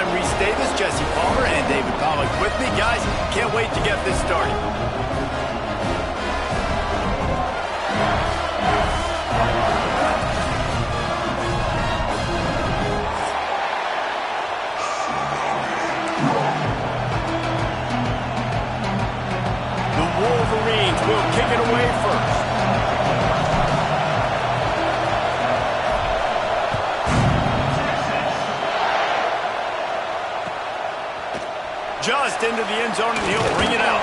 FatherTime Restatus, Jesse Palmer and David Pollack with me. Guys, can't wait to get this started. The Wolverines will kick it away first. Just into the end zone, and he'll bring it out.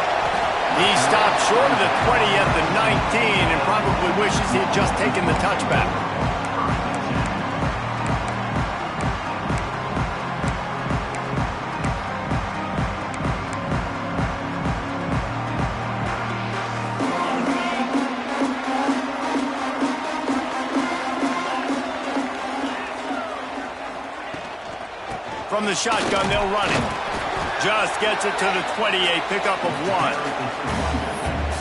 He stopped short of the 20 at the 19 and probably wishes he had just taken the touchback. From the shotgun, they'll run it. Just gets it to the 28, pickup of 1.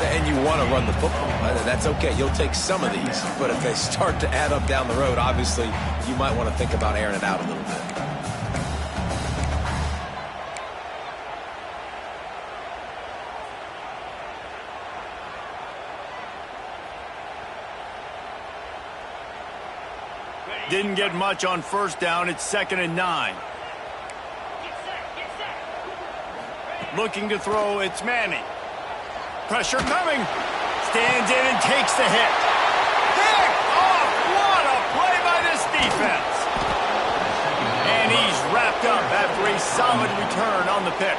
And you want to run the football. That's okay. You'll take some of these. But if they start to add up down the road, obviously, you might want to think about airing it out a little bit. Didn't get much on first down. It's 2nd and 9. Looking to throw, it's Manning. Pressure coming. Stands in and takes the hit. Pick off! What a play by this defense. And he's wrapped up after a solid return on the pick.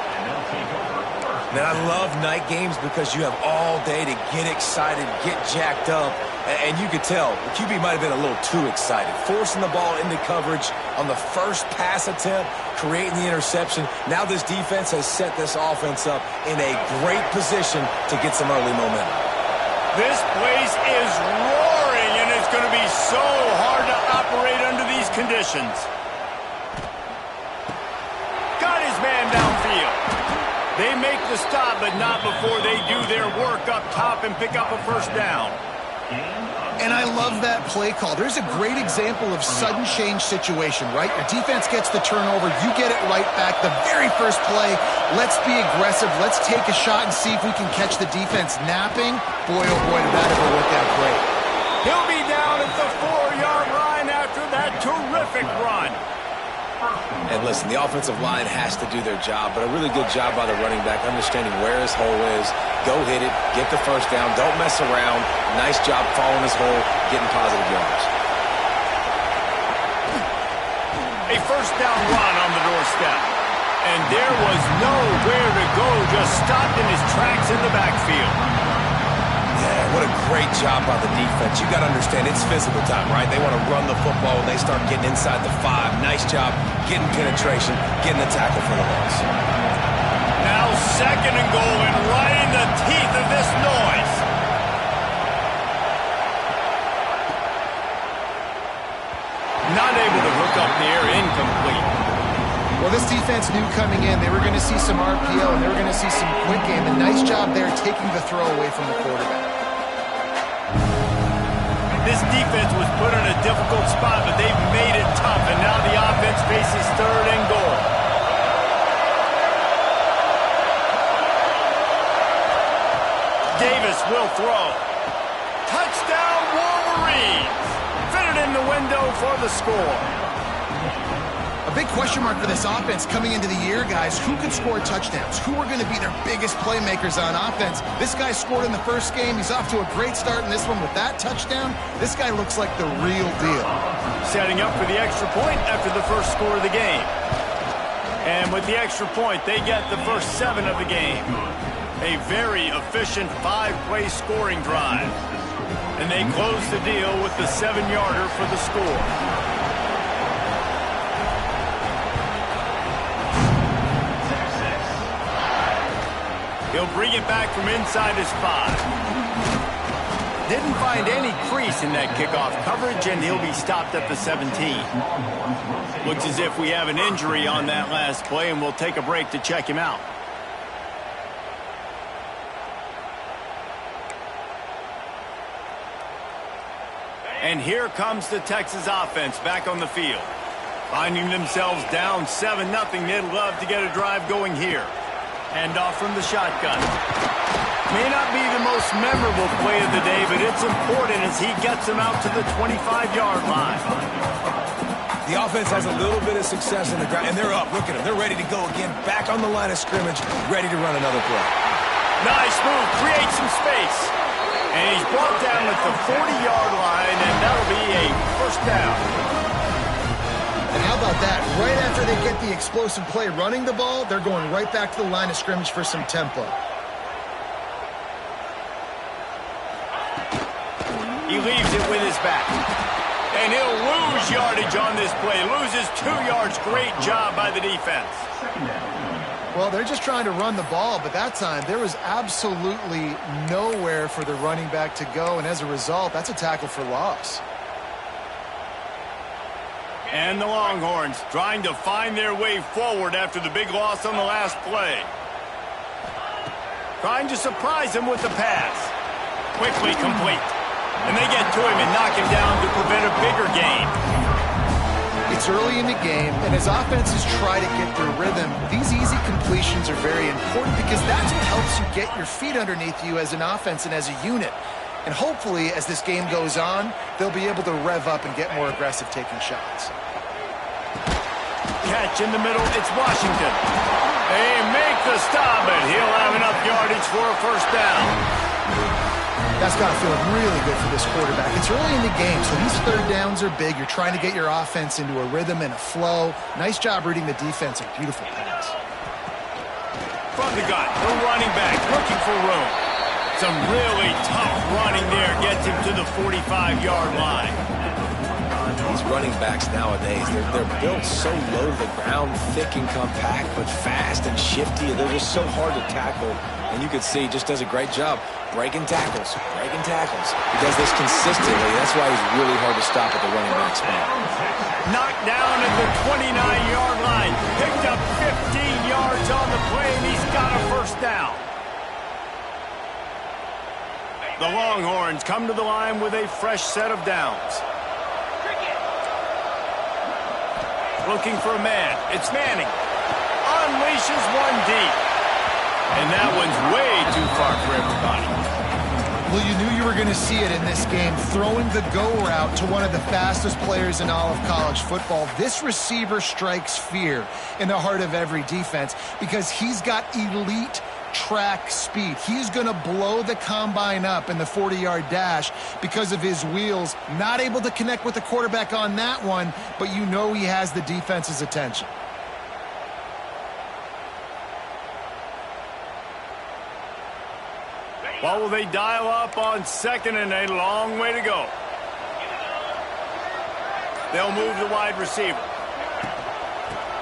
Man, I love night games because you have all day to get excited, get jacked up. And you could tell the QB might have been a little too excited. Forcing the ball into coverage on the first pass attempt, creating the interception. Now this defense has set this offense up in a great position to get some early momentum. This place is roaring, and it's going to be so hard to operate under these conditions. Got his man downfield. They make the stop, but not before they do their work up top and pick up a first down. And I love that play call. There's a great example of sudden change situation, right? Your defense gets the turnover. You get it right back. The very first play, let's be aggressive. Let's take a shot and see if we can catch the defense napping. Boy, oh boy, did that ever work out great. He'll be down at the 4-yard line after that terrific run. And listen, the offensive line has to do their job, but a really good job by the running back, understanding where his hole is. Go hit it, get the first down, don't mess around. Nice job following his hole, getting positive yards. A first down run on the doorstep. And there was nowhere to go, just stopped in his tracks in the backfield. Yeah, what a great job by the defense. You got to understand, it's physical time, right? They want to run the football when they start getting inside the 5. Nice job getting penetration, getting the tackle for the loss. Now 2nd and goal, and right in the teeth of this noise. Not able to hook up the air, incomplete. Well, this defense knew coming in they were going to see some RPO and they were going to see some quick game. A nice job there taking the throw away from the quarterback. This defense was put in a difficult spot, but they've made it tough, and now the offense faces 3rd and goal. Davis will throw. Touchdown, Wolverines! Fitted in the window for the score. A big question mark for this offense coming into the year, guys. Who could score touchdowns? Who are going to be their biggest playmakers on offense? This guy scored in the first game. He's off to a great start in this one with that touchdown. This guy looks like the real deal. Setting up for the extra point after the first score of the game. And with the extra point, they get the first 7 of the game. A very efficient 5-play scoring drive. And they close the deal with the 7-yarder for the score. He'll bring it back from inside his 5. Didn't find any crease in that kickoff coverage, and he'll be stopped at the 17. Looks as if we have an injury on that last play, and we'll take a break to check him out. And here comes the Texas offense back on the field. Finding themselves down 7-0, they'd love to get a drive going here. Hand off from the shotgun. May not be the most memorable play of the day, but it's important as he gets them out to the 25-yard line. The offense has a little bit of success on the ground, and they're up. Look at them. They're ready to go again, back on the line of scrimmage, ready to run another play. Nice move, creates some space. And he's brought down at the 40-yard line, and that'll be a first down. And how about that? Right after they get the explosive play running the ball, they're going right back to the line of scrimmage for some tempo. He leaves it with his back. And he'll lose yardage on this play. Loses 2 yards. Great job by the defense. Well, they're just trying to run the ball, but that time there was absolutely nowhere for the running back to go, and as a result, that's a tackle for loss. And the Longhorns trying to find their way forward after the big loss on the last play. Trying to surprise him with the pass. Quickly complete. And they get to him and knock him down to prevent a bigger gain. It's early in the game, and as offenses try to get their rhythm, these easy completions are very important because that's what helps you get your feet underneath you as an offense and as a unit. And hopefully, as this game goes on, they'll be able to rev up and get more aggressive taking shots. Catch in the middle, it's Washington. They make the stop, and he'll have enough yardage for a first down. That's got to feel really good for this quarterback. It's early in the game, so these third downs are big. You're trying to get your offense into a rhythm and a flow. Nice job reading the defense. A beautiful pass. From the gun, the running back looking for room. Some really tough running there gets him to the 45-yard line. These running backs nowadays, they're built so low to the ground, thick and compact, but fast and shifty. They're just so hard to tackle. And you can see he just does a great job breaking tackles, breaking tackles. He does this consistently. That's why he's really hard to stop at the running back spot. Knocked down at the 29-yard line. Picked up 15 yards on the play, and he's got a first down. The Longhorns come to the line with a fresh set of downs. Looking for a man. It's Manning. Unleashes one deep. And that one's way too far for everybody. Well, you knew you were going to see it in this game. Throwing the go route to one of the fastest players in all of college football. This receiver strikes fear in the heart of every defense because he's got elite track speed. He's going to blow the combine up in the 40-yard dash because of his wheels. Not able to connect with the quarterback on that one, but you know he has the defense's attention. What will they dial up on second and a long way to go? They'll move the wide receiver.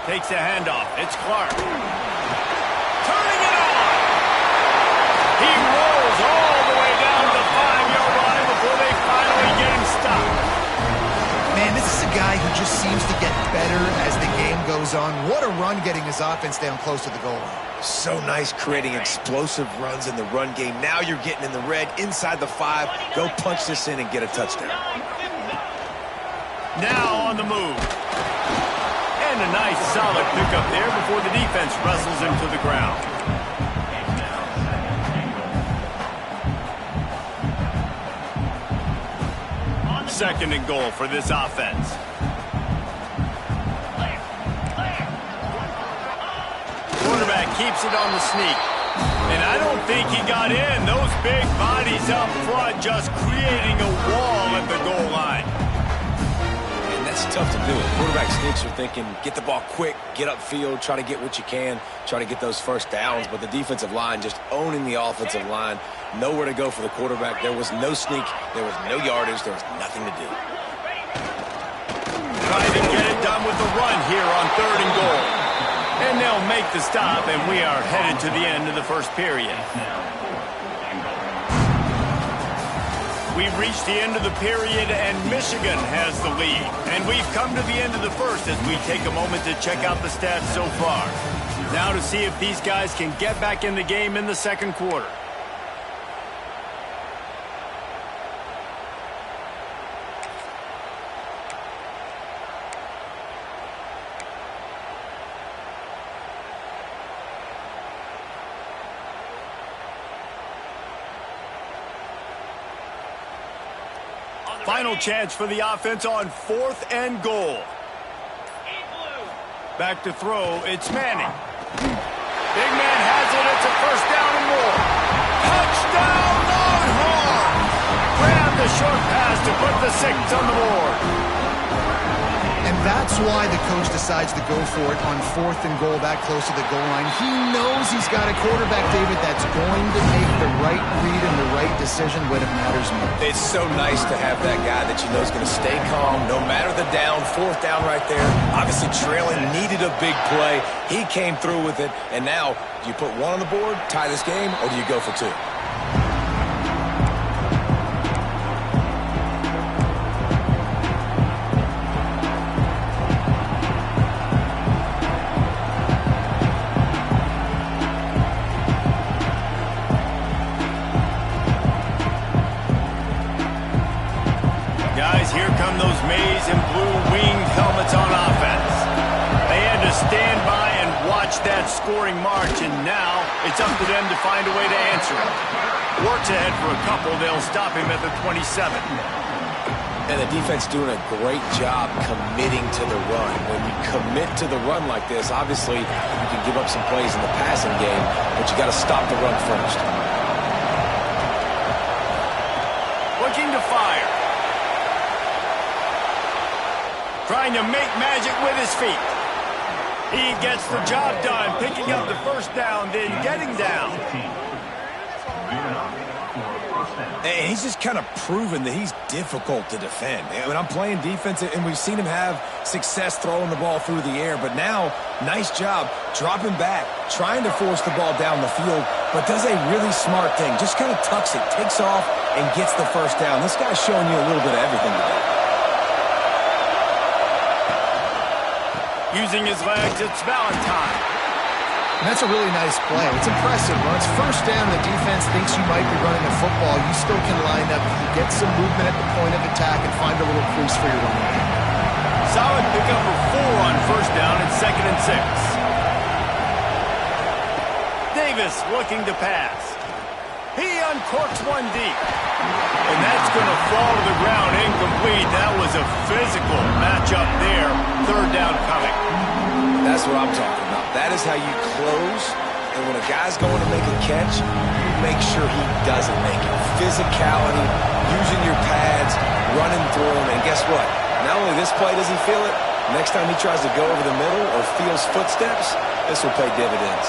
Takes a handoff. It's Clark. Turning it on. He rolls all the way down to the 5-yard line before they finally get him stopped. Man, this is a guy who just seems to get better as the game goes on. What a run getting his offense down close to the goal line. So nice creating explosive runs in the run game. Now you're getting in the red inside the 5. Go punch this in and get a touchdown. Now on the move. And a nice solid pickup there before the defense wrestles him to the ground. Second and goal for this offense. Quarterback keeps it on the sneak. And I don't think he got in. Those big bodies up front just creating a wall at the goal line. And that's tough to do. Quarterback sneaks are thinking, get the ball quick, get upfield, try to get what you can, try to get those first downs. But the defensive line just owning the offensive line. Nowhere to go for the quarterback. There was no sneak. There was no yardage. There was nothing to do. Trying to get it done with the run here on third and goal. And they'll make the stop, and we are headed to the end of the first period. We've reached the end of the period, and Michigan has the lead. And we've come to the end of the first as we take a moment to check out the stats so far. Now to see if these guys can get back in the game in the second quarter. Final chance for the offense on 4th and goal. Back to throw, it's Manning. Big man has it, it's a first down and more. Touchdown, Longhorns! Grab the short pass to put the 6 on the board. And that's why the coach decides to go for it on 4th and goal that close to the goal line. He knows he's got a quarterback, David, that's going to make the right read and the right decision when it matters most. It's so nice to have that guy that you know is going to stay calm no matter the down. 4th down right there. Obviously trailing, needed a big play. He came through with it. And now, do you put 1 on the board, tie this game, or do you go for 2? Here come those maize and blue winged helmets on offense. They had to stand by and watch that scoring march, and now it's up to them to find a way to answer it. Works ahead for a couple. They'll stop him at the 27. And the defense doing a great job committing to the run. When you commit to the run like this, obviously you can give up some plays in the passing game, but you got to stop the run first. Looking to fire. Trying to make magic with his feet. He gets the job done, picking up the first down, then getting down. And he's just kind of proven that he's difficult to defend. I mean, I'm playing defense, and we've seen him have success throwing the ball through the air. But now, nice job dropping back, trying to force the ball down the field, but does a really smart thing. Just kind of tucks it, takes off, and gets the first down. This guy's showing you a little bit of everything today. Using his legs, it's FatherTime. And that's a really nice play. It's impressive. When it's first down, the defense thinks you might be running the football. You still can line up, get some movement at the point of attack, and find a little crease for your running back. Solid pickup for 4 on first down and 2nd and 6. Davis looking to pass. He uncorks one deep. And that's going to fall to the ground incomplete. That was a physical matchup there. 3rd down coming. That's what I'm talking about. That is how you close. And when a guy's going to make a catch, you make sure he doesn't make it. Physicality, using your pads, running through him. And guess what? Not only this play does he feel it, next time he tries to go over the middle or feels footsteps, this will pay dividends.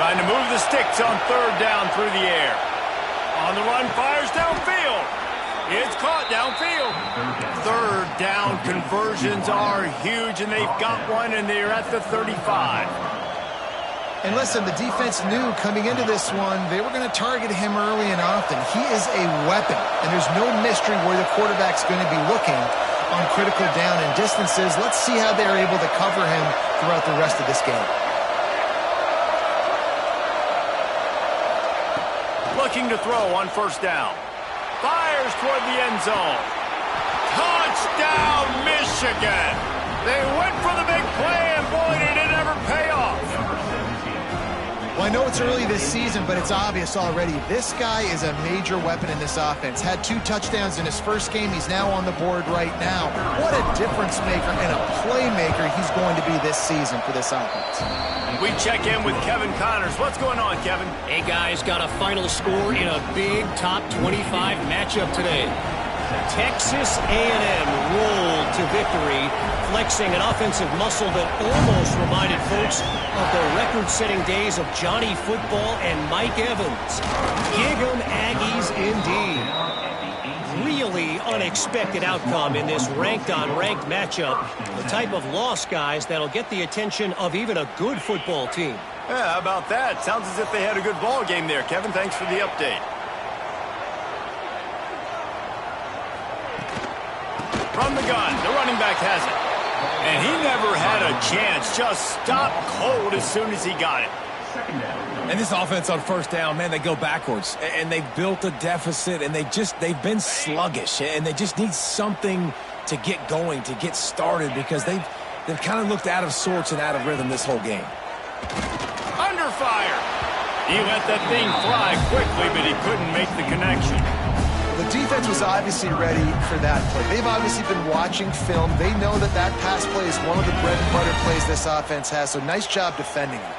Trying to move the sticks on 3rd down through the air. On the run, fires downfield. It's caught downfield. 3rd down conversions are huge, and they've got one, and they're at the 35. And listen, the defense knew coming into this one, they were going to target him early and often. He is a weapon, and there's no mystery where the quarterback's going to be looking on critical down and distances. Let's see how they're able to cover him throughout the rest of this game. Looking to throw on first down. Fires toward the end zone. Touchdown, Michigan! They went for the big play, and boy, did it ever pay off. Well, I know it's early this season, but it's obvious already. This guy is a major weapon in this offense. Had 2 touchdowns in his first game. He's now on the board right now. What a difference maker and a playmaker he's going to be this season for this offense. We check in with Kevin Connors. What's going on, Kevin? Hey, guys, got a final score in a big top 25 matchup today. Texas A&M rolled to victory, flexing an offensive muscle that almost reminded folks of the record-setting days of Johnny Football and Mike Evans. Gig 'em Aggies indeed. Really unexpected outcome in this ranked-on-ranked matchup. The type of loss, guys, that'll get the attention of even a good football team. Yeah, how about that? Sounds as if they had a good ball game there, Kevin. Thanks for the update. From the gun, the running back has it. And he never had a chance. Just stopped cold as soon as he got it. And this offense on first down, man, they go backwards. And they've built a deficit, and they've been sluggish. And they just need something to get going, to get started, because they've kind of looked out of sorts and out of rhythm this whole game. Under fire. He let that thing fly quickly, but he couldn't make the connection. The defense was obviously ready for that play. They've obviously been watching film. They know that that pass play is one of the bread and butter plays this offense has, so nice job defending it.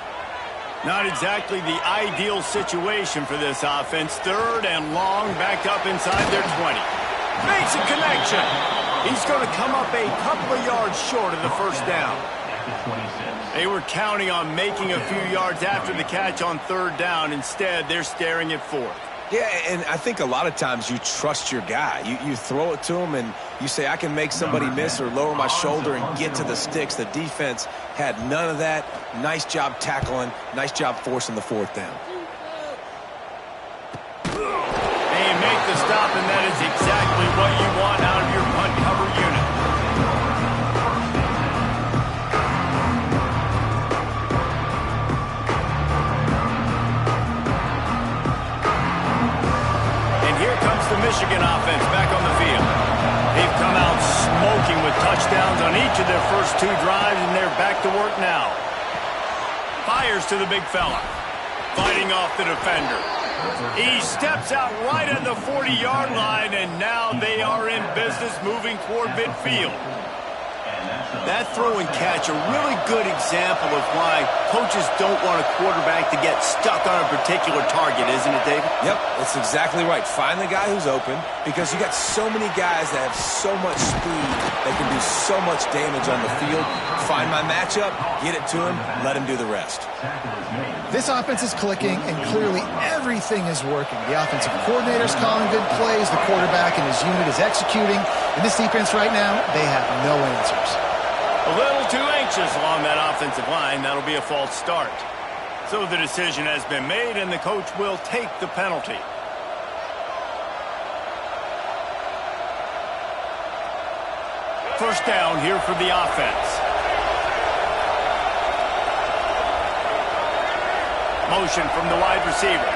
Not exactly the ideal situation for this offense. 3rd and long, backed up inside their 20. Makes a connection. He's going to come up a couple of yards short of the first down. They were counting on making a few yards after the catch on 3rd down. Instead, they're staring at 4th. Yeah, and I think a lot of times you trust your guy. You throw it to him and you say, I can make somebody miss or lower my shoulder and get to the sticks. The defense had none of that. Nice job tackling. Nice job forcing the 4th down. They make the stop, and that is exactly what you want out of your punt cover unit. The Michigan offense back on the field. They've come out smoking with touchdowns on each of their first 2 drives, and they're back to work now. Fires to the big fella. Fighting off the defender. He steps out right at the 40-yard line, and now they are in business moving toward midfield. That throw and catch, a really good example of why coaches don't want a quarterback to get stuck on a particular target, isn't it, David? Yep, that's exactly right. Find the guy who's open, because you got so many guys that have so much speed that can do so much damage on the field. Find my matchup, get it to him, let him do the rest. This offense is clicking, and clearly everything is working. The offensive coordinator's calling good plays, the quarterback and his unit is executing, and this defense right now, they have no answers. A little too anxious along that offensive line. That'll be a false start. So the decision has been made, and the coach will take the penalty. First down here for the offense. Motion from the wide receiver.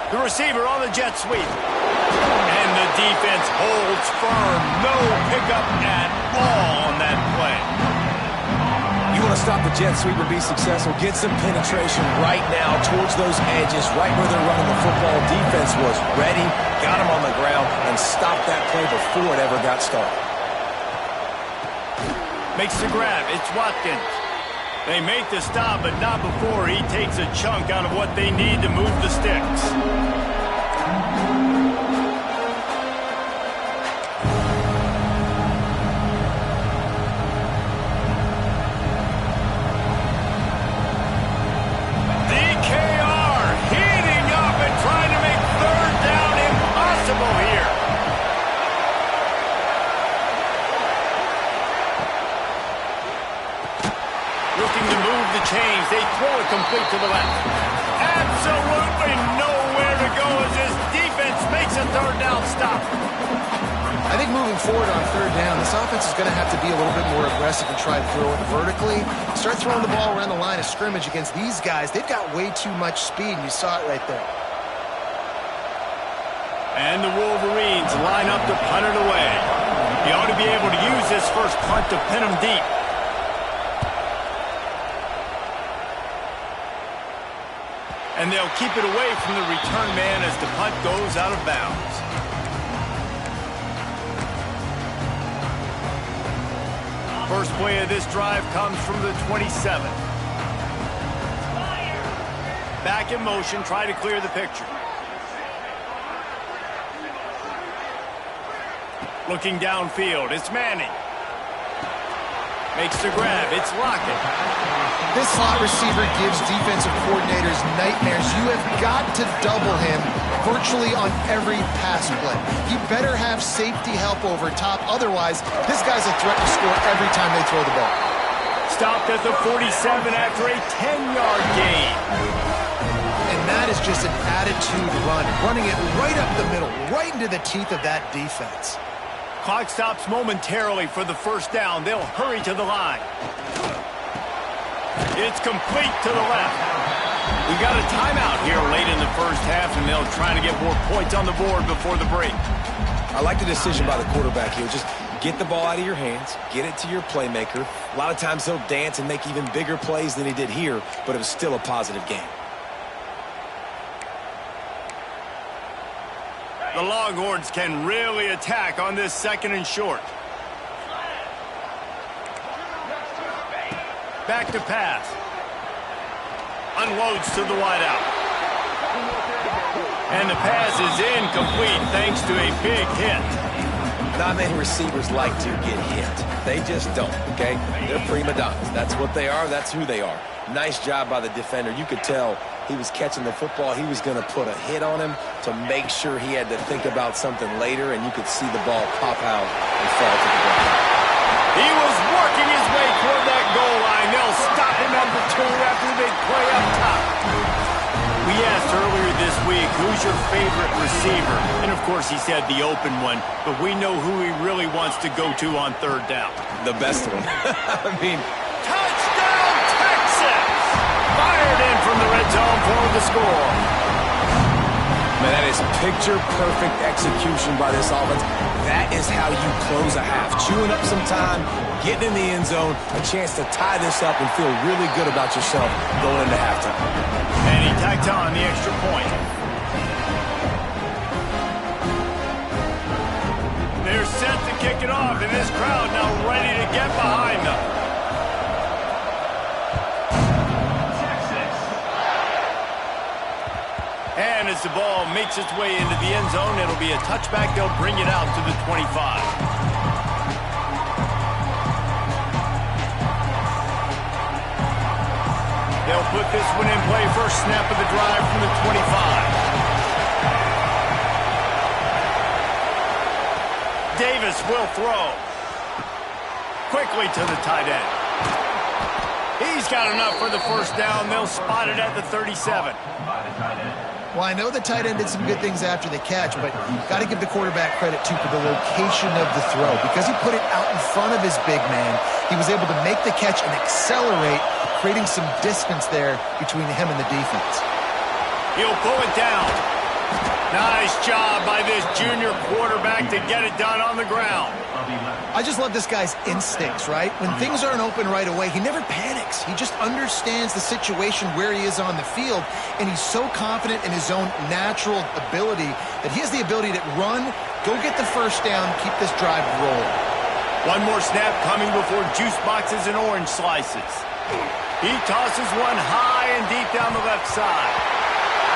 The receiver on the jet sweep. And the defense holds firm. No pickup at all on that play. You want to stop the jet sweep and be successful, get some penetration right now towards those edges, right where they're running the football. Defense was ready, got him on the ground, and stopped that play before it ever got started. Makes the grab. It's Watkins. They make the stop, but not before he takes a chunk out of what they need to move the sticks. They throw it complete to the left. Absolutely nowhere to go as this defense makes a 3rd down stop. I think moving forward on 3rd down, this offense is going to have to be a little bit more aggressive and try to throw it vertically. Start throwing the ball around the line of scrimmage against these guys. They've got way too much speed, and you saw it right there. And the Wolverines line up to punt it away. You ought to be able to use this first punt to pin them deep. And they'll keep it away from the return man as the punt goes out of bounds. First play of this drive comes from the 27. Back in motion, try to clear the picture. Looking downfield, it's Manning. Makes the grab, it's Lockett. This slot receiver gives defensive coordinators nightmares. You have got to double him virtually on every pass play. He better have safety help over top. Otherwise, this guy's a threat to score every time they throw the ball. Stopped at the 47 after a 10-yard gain. And that is just an attitude run, running it right up the middle, right into the teeth of that defense. Clock stops momentarily for the first down. They'll hurry to the line. It's complete to the left. We got a timeout here late in the first half, and they'll try to get more points on the board before the break. I like the decision by the quarterback here. Just Get the ball out of your hands, get it to your playmaker. A lot of times he'll dance and make even bigger plays than he did here, but it was still a positive game. The Longhorns can really attack on this 2nd and short. Back to pass. Unloads to the wideout. And the pass is incomplete thanks to a big hit. Not many receivers like to get hit. They just don't, okay? They're prima donnas. That's what they are. That's who they are. Nice job by the defender. You could tell he was catching the football. He was going to put a hit on him to make sure he had to think about something later, and you could see the ball pop out and fall to the ground. He was working his way toward that goal line. They'll stop him at the 2 after the big play up top. We asked earlier this week, who's your favorite receiver? And, of course, he said the open one, but we know who he really wants to go to on 3rd down. The best one. I mean, touchdown, Texas! Fired in from the red zone for the score. Man, that is picture-perfect execution by this offense. That is how you close a half. Chewing up some time, getting in the end zone, a chance to tie this up and feel really good about yourself going into halftime. And he tacked on the extra point. They're set to kick it off, and this crowd now ready to get behind them. And as the ball makes its way into the end zone, it'll be a touchback. They'll bring it out to the 25. They'll put this one in play. First snap of the drive from the 25. Davis will throw. Quickly to the tight end. He's got enough for the first down. They'll spot it at the 37. Well, I know the tight end did some good things after the catch, but you've got to give the quarterback credit, too, for the location of the throw. Because he put it out in front of his big man, he was able to make the catch and accelerate, creating some distance there between him and the defense. He'll pull it down. Nice job by this junior quarterback to get it done on the ground. I just love this guy's instincts, right? When things aren't open right away, he never panics. He just understands the situation where he is on the field, and he's so confident in his own natural ability that he has the ability to run, go get the first down, keep this drive rolling. One more snap coming before juice boxes and orange slices. He tosses one high and deep down the left side.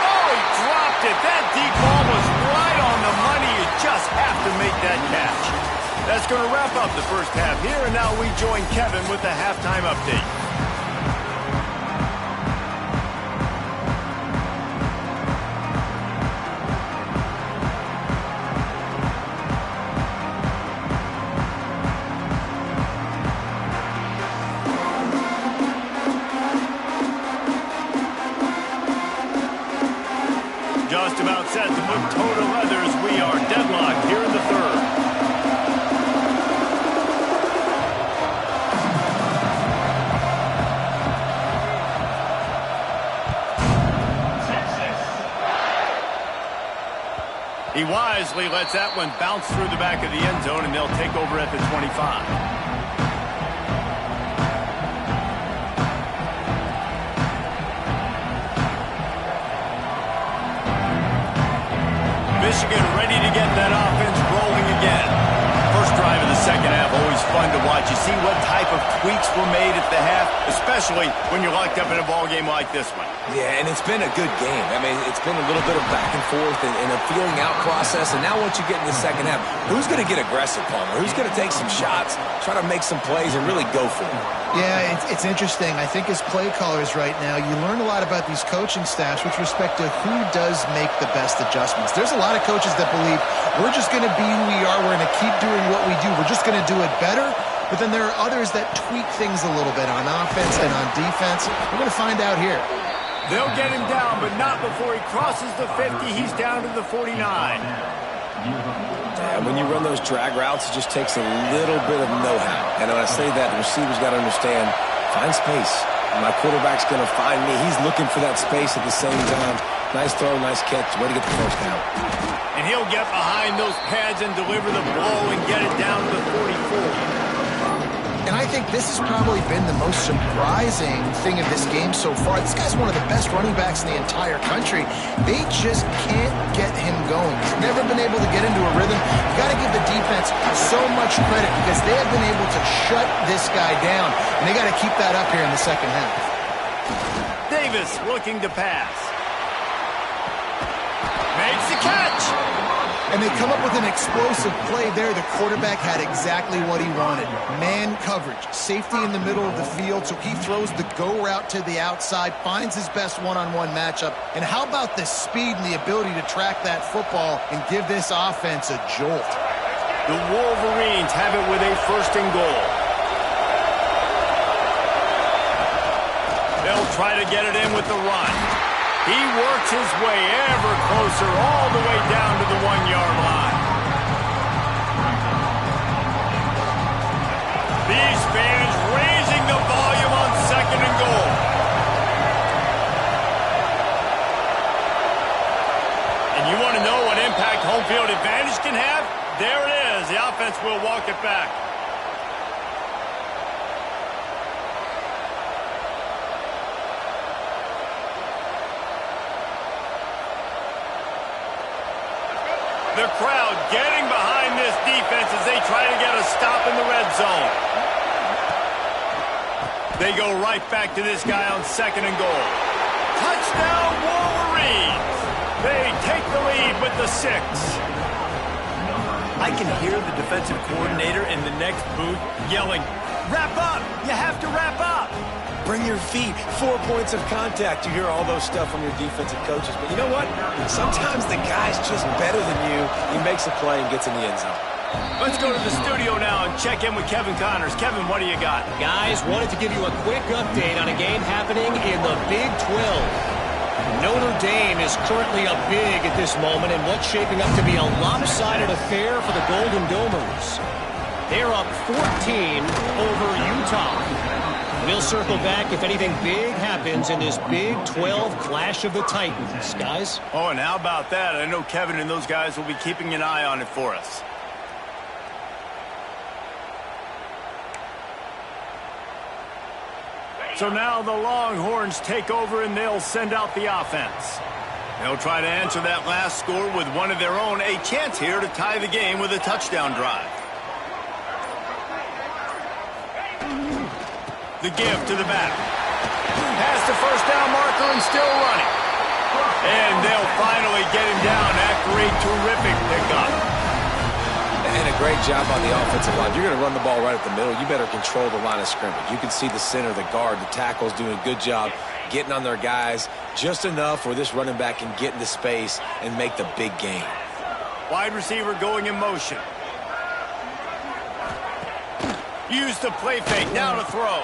Oh, he dropped it. That deep ball was right on the money. You just have to make that catch. That's going to wrap up the first half here, and now we join Kevin with the halftime update. Just about set to put toe to leathers. We are deadlocked here in the third. He wisely lets that one bounce through the back of the end zone, and they'll take over at the 25. Michigan ready to get that offense rolling again. First drive of the second half, always fun to watch. You see what type of tweaks were made at the half, especially when you're locked up in a ball game like this one. Yeah, and it's been a good game. I mean, it's been a little bit of back and forth and a feeling out process. And now once you get in the second half, who's going to get aggressive, Palmer? Who's going to take some shots, try to make some plays, and really go for it? Yeah, it's interesting. I think as play callers right now, you learn a lot about these coaching staffs with respect to who does make the best adjustments. There's a lot of coaches that believe we're just going to be who we are. We're going to keep doing what we do. We're just going to do it better. But then there are others that tweak things a little bit on offense and on defense. We're going to find out here. They'll get him down, but not before he crosses the 50. He's down to the 49. Yeah, when you run those drag routes, it just takes a little bit of know-how. And when I say that, the receivers got to understand, find space. My quarterback's going to find me. He's looking for that space at the same time. Nice throw, nice catch. Way to get the first down. And he'll get behind those pads and deliver the blow and get it down to the 44. And I think this has probably been the most surprising thing of this game so far. This guy's one of the best running backs in the entire country. They just can't get him going. He's never been able to get into a rhythm. You got to give the defense so much credit because they have been able to shut this guy down. And they got to keep that up here in the second half. Davis looking to pass. Makes the catch. And they come up with an explosive play there. The quarterback had exactly what he wanted. Man coverage, safety in the middle of the field, so he throws the go route to the outside, finds his best one-on-one matchup. And how about the speed and the ability to track that football and give this offense a jolt? The Wolverines have it with a first and goal. They'll try to get it in with the run. He works his way ever closer all the way down to the 1-yard line. These fans raising the volume on second and goal. And you want to know what impact home field advantage can have? There it is. The offense will walk it back. The crowd getting behind this defense as they try to get a stop in the red zone. They go right back to this guy on second and goal. Touchdown, Wolverines! They take the lead with the 6. I can hear the defensive coordinator in the next booth yelling, "Wrap up! You have to wrap up!" Bring your feet. 4 points of contact. You hear all those stuff from your defensive coaches. But you know what? Sometimes the guy's just better than you. He makes a play and gets in the end zone. Let's go to the studio now and check in with Kevin Connors. Kevin, what do you got? Guys, wanted to give you a quick update on a game happening in the Big 12. Notre Dame is currently up big at this moment in what's shaping up to be a lopsided affair for the Golden Domers. They're up 14 over Utah. We'll circle back if anything big happens in this Big 12 Clash of the Titans, guys. Oh, and how about that? I know Kevin and those guys will be keeping an eye on it for us. So now the Longhorns take over and they'll send out the offense. They'll try to answer that last score with one of their own, a chance here to tie the game with a touchdown drive. The give to the back. Past the first down marker and still running. And they'll finally get him down after a terrific pickup. And a great job on the offensive line. You're going to run the ball right at the middle. You better control the line of scrimmage. You can see the center, the guard, the tackles doing a good job getting on their guys just enough where this running back can get into space and make the big game. Wide receiver going in motion. Use the play fake. Now to throw.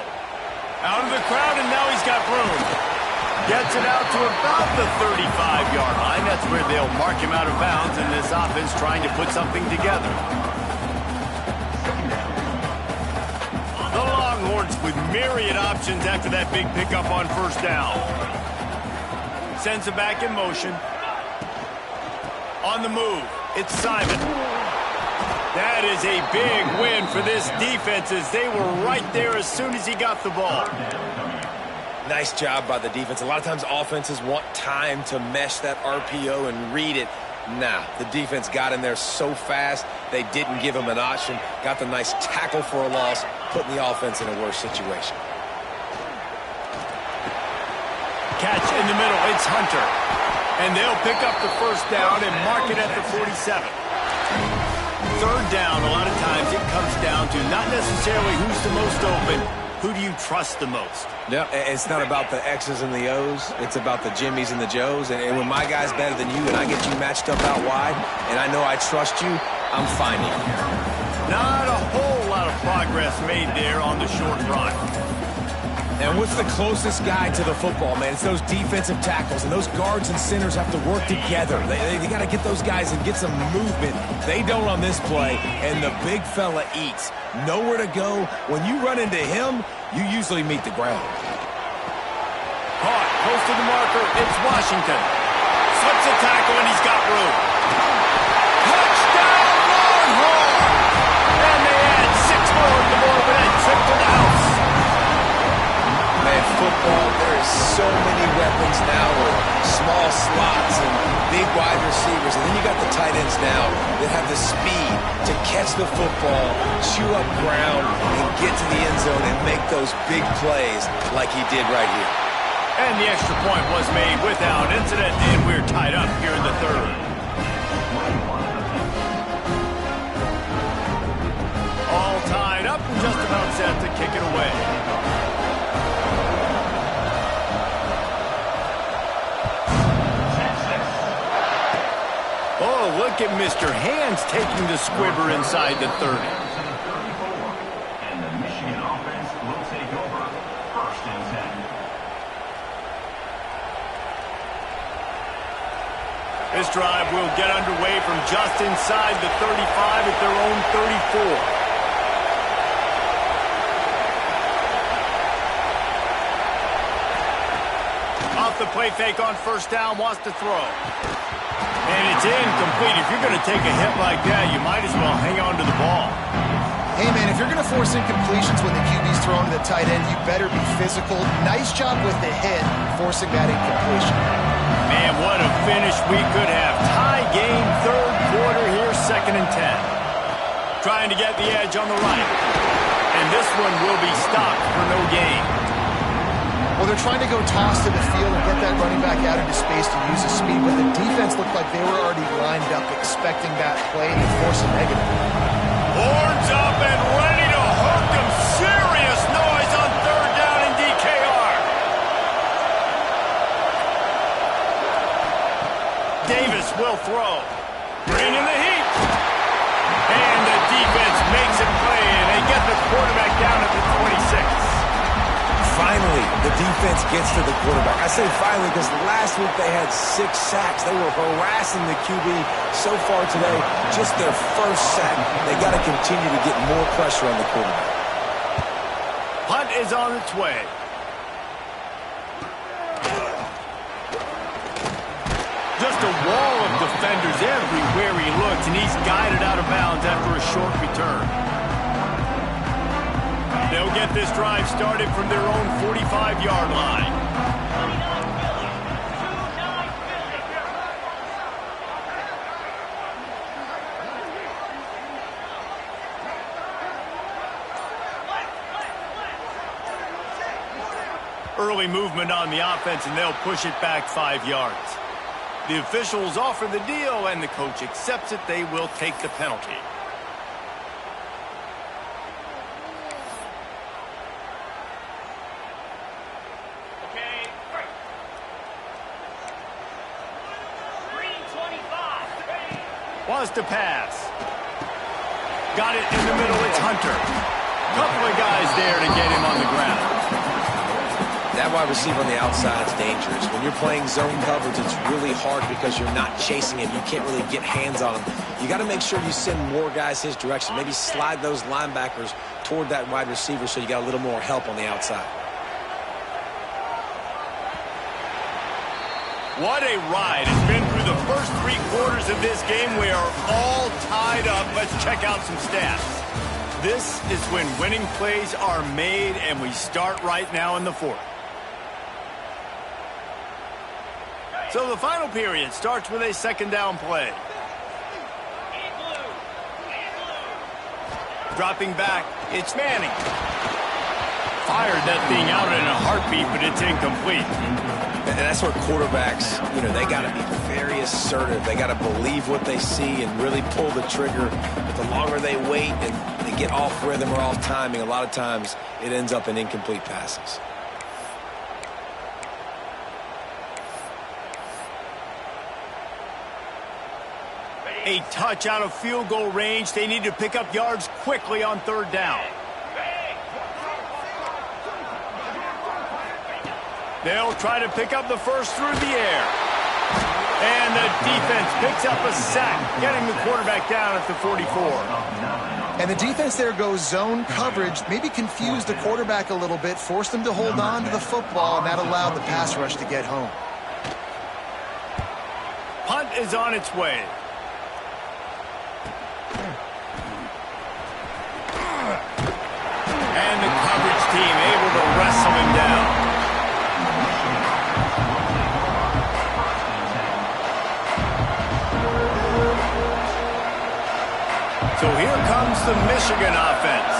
Out of the crowd, and now he's got room. Gets it out to about the 35-yard line. That's where they'll mark him out of bounds, and this offense trying to put something together. The Longhorns with myriad options after that big pickup on first down. Sends it back in motion. On the move, it's Simon. That is a big win for this defense as they were right there as soon as he got the ball. Nice job by the defense. A lot of times offenses want time to mesh that RPO and read it. Nah, the defense got in there so fast, they didn't give him an option. Got the nice tackle for a loss, putting the offense in a worse situation. Catch in the middle, it's Hunter. And they'll pick up the first down and mark it at the 47. Third down, a lot of times it comes down to not necessarily who's the most open, who do you trust the most? Yeah, it's not about the X's and the O's. It's about the Jimmies and the Joes. And when my guy's better than you and I get you matched up out wide and I know I trust you, I'm finding you. Not a whole lot of progress made there on the short run. And what's the closest guy to the football, man? It's those defensive tackles, and those guards and centers have to work together. They got to get those guys and get some movement. They don't on this play, and the big fella eats. Nowhere to go. When you run into him, you usually meet the ground. close to the marker. It's Washington. Slips a tackle, and he's got room. Touchdown, Longhorn! And they add 6 more to the board with a trip to the house. Man, football, there is so many weapons now with small slots and big wide receivers. And then you got the tight ends now that have the speed to catch the football, chew up ground, and get to the end zone and make those big plays like he did right here. And the extra point was made without incident, and we're tied up here in the third. All tied up and just about set to kick it away. Oh, look at Mr. Hands taking the squibber inside the 30. And the Michigan offense will take over. 1st and 10. This drive will get underway from just inside the 35 at their own 34. Off the play fake on 1st down, wants to throw. And it's incomplete. If you're going to take a hit like that, you might as well hang on to the ball. Hey, man, if you're going to force incompletions when the QB's thrown to the tight end, you better be physical. Nice job with the hit, forcing that incompletion. Man, what a finish we could have. Tie game, 3rd quarter here, 2nd and 10. Trying to get the edge on the right. And this one will be stopped for no gain. Well, they're trying to go toss to the field and get that running back out into space to use his speed, but the defense looked like they were already lined up expecting that play to force a negative. Horns up and ready to hook them. Serious noise on 3rd down in DKR. Davis will throw. Bringing the heat. And the defense makes it play, and they get the quarterback down at the 26. Finally, the defense gets to the quarterback. I say finally because last week they had 6 sacks. They were harassing the QB so far today. Just their 1st sack. They got to continue to get more pressure on the quarterback. Punt is on its way. Just a wall of defenders everywhere he looks, and he's guided out of bounds after a short return. They'll get this drive started from their own 45-yard line. Early movement on the offense, and they'll push it back 5 yards. The officials offer the deal, and the coach accepts it. They will take the penalty. Wants to pass. Got it in the middle. It's Hunter. Couple of guys there to get him on the ground. That wide receiver on the outside is dangerous. When you're playing zone coverage, it's really hard because you're not chasing him. You can't really get hands on him. You got to make sure you send more guys his direction. Maybe slide those linebackers toward that wide receiver so you got a little more help on the outside. What a ride. It's been through the first 3 quarters of this game. We are all tied up. Let's check out some stats. This is when winning plays are made, and we start right now in the 4th. So the final period starts with a 2nd down play. Dropping back, it's Manning. Fired that thing out in a heartbeat, but it's incomplete. And that's where quarterbacks, they got to be very assertive. They got to believe what they see and really pull the trigger. But the longer they wait and they get off rhythm or off timing, a lot of times it ends up in incomplete passes. A touch out of field goal range. They need to pick up yards quickly on 3rd down. They'll try to pick up the first through the air. And the defense picks up a sack, getting the quarterback down at the 44. And the defense there goes zone coverage, maybe confused the quarterback a little bit, forced him to hold on to the football, and that allowed the pass rush to get home. Punt is on its way. And the coverage team able to wrestle him down. So here comes the Michigan offense.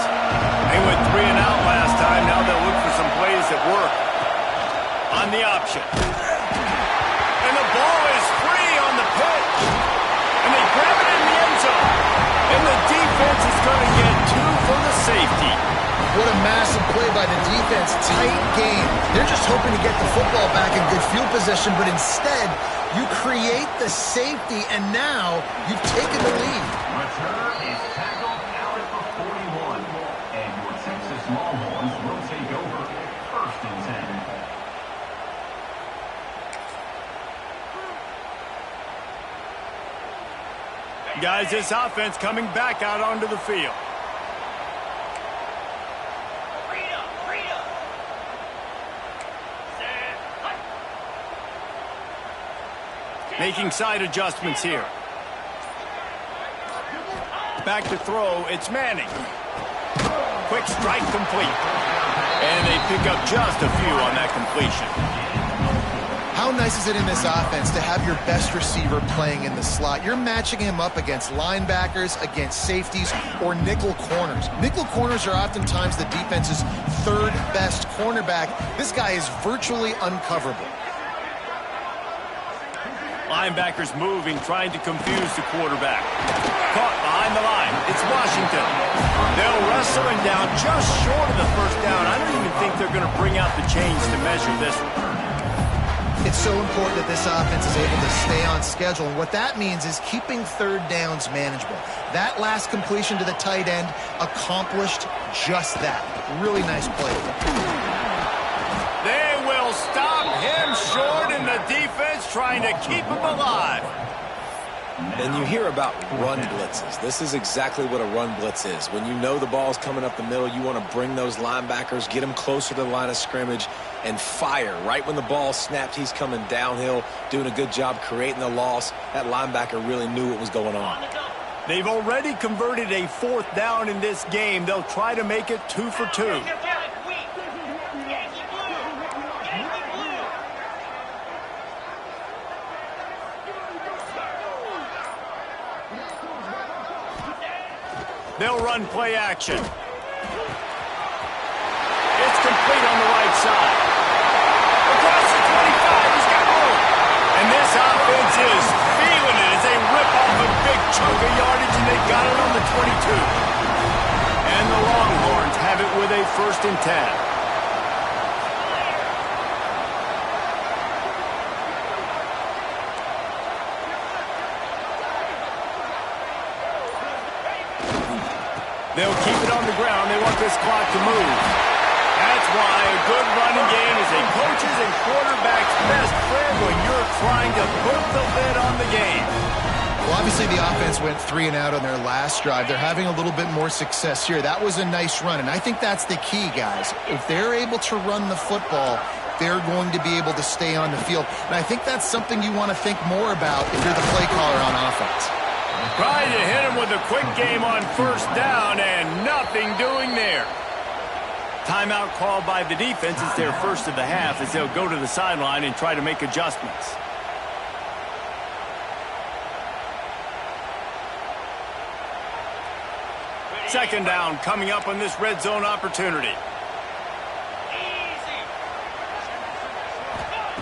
They went 3 and out last time. Now they'll look for some plays that work. On the option. And the ball is free on the pitch. And they grab it in the end zone. And the defense is going to get 2 for the safety. What a massive play by the defense. Tight game. They're just hoping to get the football back in good field position, but instead, you create the safety, and now you've taken the lead. Returner is tackled out at the 41. And your Texas Longhorns will take over. 1st and 10. Guys, this offense coming back out onto the field. Making side adjustments here. Back to throw, it's Manning. Quick strike complete. And they pick up just a few on that completion. How nice is it in this offense to have your best receiver playing in the slot? You're matching him up against linebackers, against safeties, or nickel corners. Nickel corners are oftentimes the defense's 3rd best cornerback. This guy is virtually uncoverable. Linebackers moving, trying to confuse the quarterback. Caught behind the line. It's Washington. They'll wrestle him down just short of the 1st down. I don't even think they're going to bring out the chains to measure this one. It's so important that this offense is able to stay on schedule. And what that means is keeping 3rd downs manageable. That last completion to the tight end accomplished just that. Really nice play. They will stop him short, and the defense trying to keep him alive. And you hear about run blitzes. This is exactly what a run blitz is. When you know the ball's coming up the middle, you want to bring those linebackers, get them closer to the line of scrimmage, and fire. Right when the ball snapped, he's coming downhill, doing a good job creating the loss. That linebacker really knew what was going on. They've already converted a 4th down in this game. They'll try to make it 2 for 2. They'll run play action. It's complete on the right side. Across the 25, he's got room. And this offense is feeling it as they rip off a big chunk of yardage, and they got it on the 22. And the Longhorns have it with a 1st and 10. They'll keep it on the ground. They want this clock to move. That's why a good running game is a coach's and quarterback's best friend when you're trying to put the lid on the game. Well, obviously the offense went 3 and out on their last drive. They're having a little bit more success here. That was a nice run, and I think that's the key, guys. If they're able to run the football, they're going to be able to stay on the field. And I think that's something you want to think more about if you're the play caller on offense. Trying to hit him with a quick game on 1st down, and nothing doing there. Timeout called by the defense. It's their 1st of the half as they'll go to the sideline and try to make adjustments. Second down coming up on this red zone opportunity.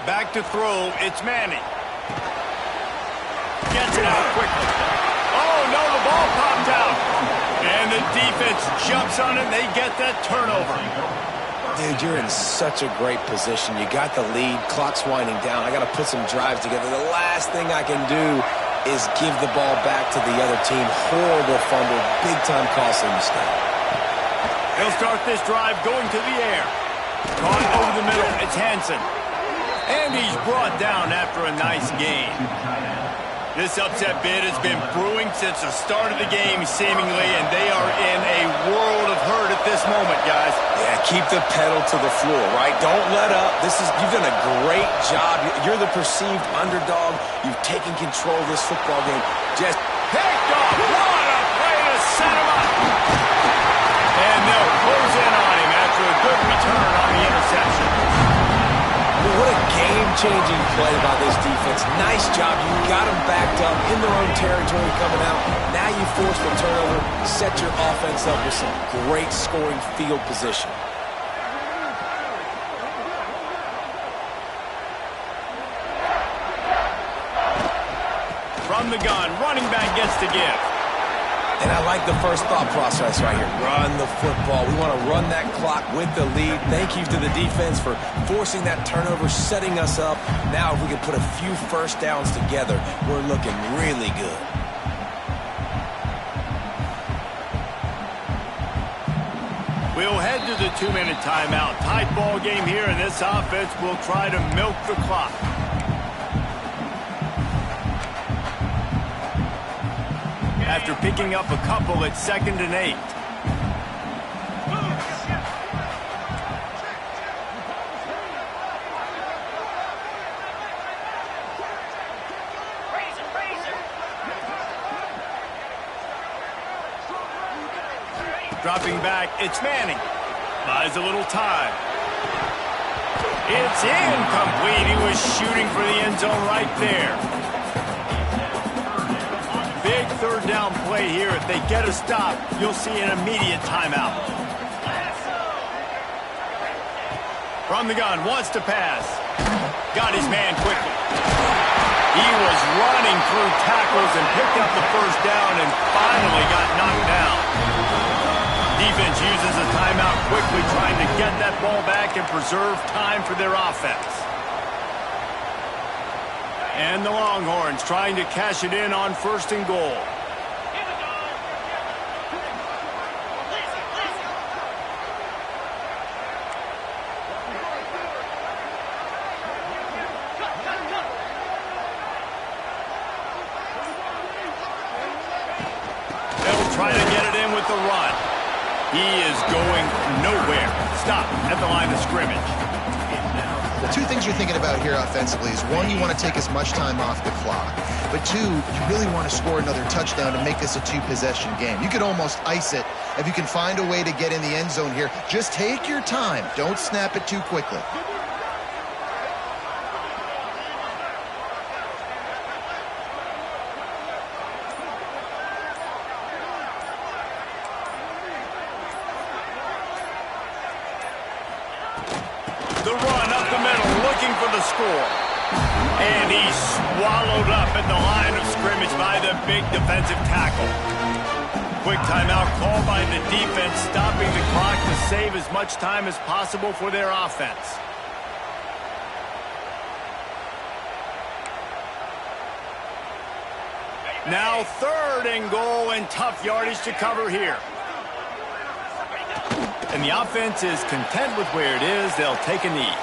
Back to throw, it's Manning. Gets it out quickly. Oh, no, the ball popped out. And the defense jumps on it, and they get that turnover. Dude, you're in such a great position. You got the lead, clock's winding down. I got to put some drives together. The last thing I can do is give the ball back to the other team. Horrible fumble, big-time costly mistake. They'll start this drive going to the air. Caught over the middle, it's Hansen. And he's brought down after a nice game. This upset bid has been brewing since the start of the game, seemingly, and they are in a world of hurt at this moment, guys. Yeah, keep the pedal to the floor, right? Don't let up. You've done a great job. You're the perceived underdog. You've taken control of this football game. Just picked off. What a play to set him up. And they'll close in on him after a good return on the interception. What a game-changing play by this defense. Nice job. You got them backed up in their own territory coming out. Now you force the turnover, set your offense up with some great scoring field position. From the gun, running back gets to give. And I like the first thought process right here. Run the football. We want to run that clock with the lead. Thank you to the defense for forcing that turnover, setting us up. Now if we can put a few first downs together, we're looking really good. We'll head to the 2-minute timeout. Tight ball game here, and this offense will try to milk the clock. After picking up a couple, it's 2nd and 8. Dropping back, it's Manning. Buys a little time. It's incomplete. He was shooting for the end zone right there. Big third down play here. If they get a stop, you'll see an immediate timeout. From the gun, wants to pass. Got his man quickly. He was running through tackles and picked up the first down and finally got knocked down. Defense uses a timeout quickly, trying to get that ball back and preserve time for their offense. And the Longhorns trying to cash it in on 1st and goal. They'll try to get it in with the run. He is going nowhere. Stop at the line of scrimmage. The two things you're thinking about here offensively is, one, you want to take as much time off the clock. But two, you really want to score another touchdown to make this a 2-possession game. You could almost ice it if you can find a way to get in the end zone here. Just take your time. Don't snap it too quickly. The run up the middle, looking for the score. And he's swallowed up at the line of scrimmage by the big defensive tackle. Quick timeout called by the defense, stopping the clock to save as much time as possible for their offense. Now 3rd and goal, and tough yardage to cover here. And the offense is content with where it is. They'll take a knee.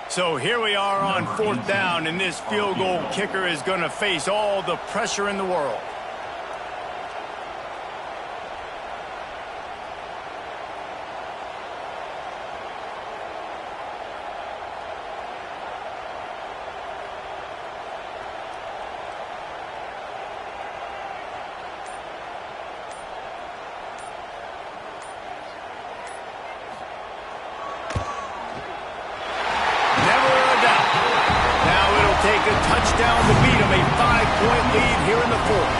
So here we are on 4th down, and this field goal kicker is going to face all the pressure in the world. Touchdown to beat them, a 5-point lead here in the 4th.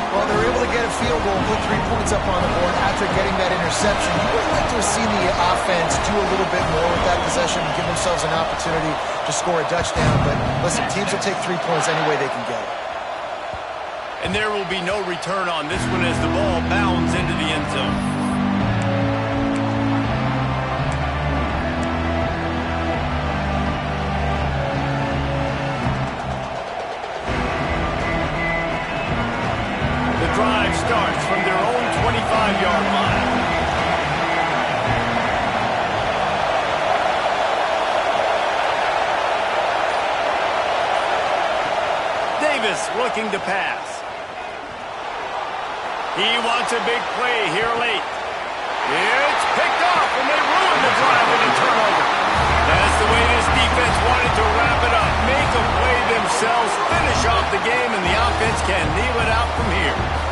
Well, they're able to get a field goal and put 3 points up on the board after getting that interception. You would like to have seen the offense do a little bit more with that possession and give themselves an opportunity to score a touchdown. But listen, teams will take 3 points any way they can get it. And there will be no return on this one as the ball bounds into the end zone. Drive starts from their own 25-yard line. Davis looking to pass. He wants a big play here late. It's picked off, and they ruin the drive with a turnover. That's the way this defense wanted to wrap it up. Make a play themselves, finish off the game, and the offense can kneel it out from here.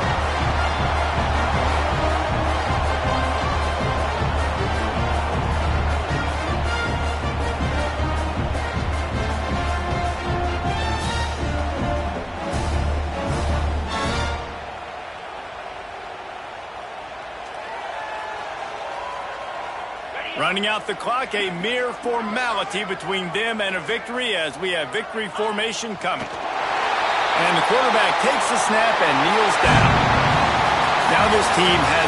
Running out the clock, a mere formality between them and a victory as we have victory formation coming. And the quarterback takes the snap and kneels down. Now this team has